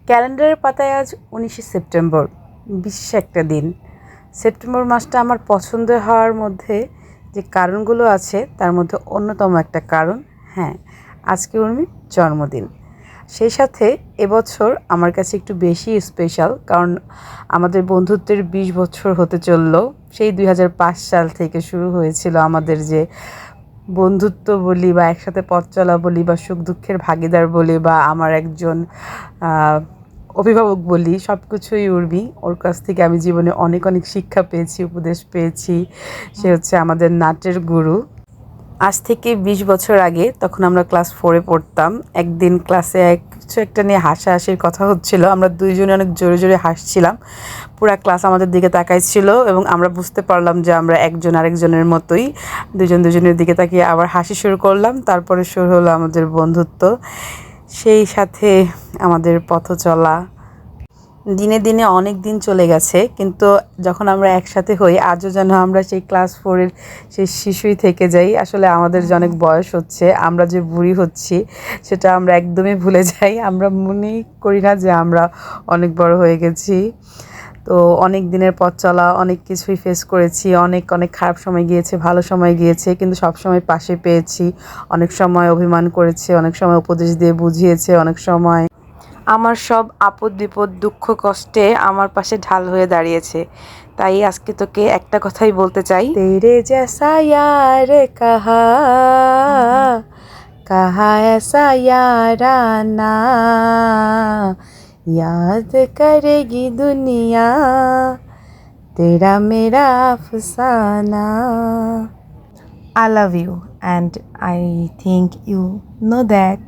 ক্যালেন্ডারের পাতায় আজ 19শে সেপ্টেম্বর। বিশেষ একটা দিন। সেপ্টেম্বর মাসটা আমার পছন্দের হওয়ার মধ্যে যে কারণগুলো আছে তার মধ্যে অন্যতম একটা কারণ, হ্যাঁ, আজকে উর্মির জন্মদিন। সেই সাথে এবছর আমার কাছে একটু বেশি স্পেশাল, কারণ আমাদের বন্ধুত্বের 20 বছর হতে চললো। সেই 2005 সাল থেকে শুরু হয়েছিল আমাদের যে বন্ধুত্ব বলি বা একসাথে পথ চলা বলি বা সুখ দুঃখের ভাগিদার বলি বা আমার একজন অভিভাবক বলি, সব কিছুই উর্মি। ওর কাছ থেকে আমি জীবনে অনেক অনেক শিক্ষা পেয়েছি, উপদেশ পেয়েছি। সে হচ্ছে আমাদের নাটের গুরু। আজ থেকে 20 বছর আগে, তখন আমরা ক্লাস 4-এ পড়তাম, একদিন ক্লাসে কিছু একটা নিয়ে হাসাহাসির কথা হচ্ছিল। আমরা দুইজনে অনেক জোরে জোরে হাসছিলাম। পুরা ক্লাস আমাদের দিকে তাকাইছিল এবং আমরা বুঝতে পারলাম যে আমরা একজন আরেকজনের মতোই। দুজনের দিকে তাকিয়ে আবার হাসি শুরু করলাম। তারপরে শুরু হলো আমাদের বন্ধুত্ব। সেই সাথে আমাদের পথ চলা দিনে দিনে অনেক দিন চলে গেছে, কিন্তু যখন আমরা একসাথে হই আজও যেন আমরা সেই ক্লাস 4-এর সেই শিশুই থেকে যাই। আসলে আমাদের যে অনেক বয়স হচ্ছে, আমরা যে বুড়ি হচ্ছি সেটা আমরা একদমই ভুলে যাই। আমরা মনেই করি না যে আমরা অনেক বড় হয়ে গেছি। তো অনেক দিনের পথ চলা, অনেক কিছুই ফেস করেছি। অনেক অনেক খারাপ সময় গিয়েছে, ভালো সময় গিয়েছে, কিন্তু সব সময় পাশে পেয়েছি। অনেক সময় অভিমান করেছে, অনেক সময় উপদেশ দিয়ে বুঝিয়েছে, অনেক সময় আমার সব আপদ বিপদ দুঃখ কষ্টে আমার পাশে ঢাল হয়ে দাঁড়িয়েছে। তাই আজকে তোকে একটা কথাই বলতে চাই, তেরে জैसा यार कहा ऐसा याराना, याद करेगी दुनिया तेरा मेरा अफसाना। I love you and I think you know that.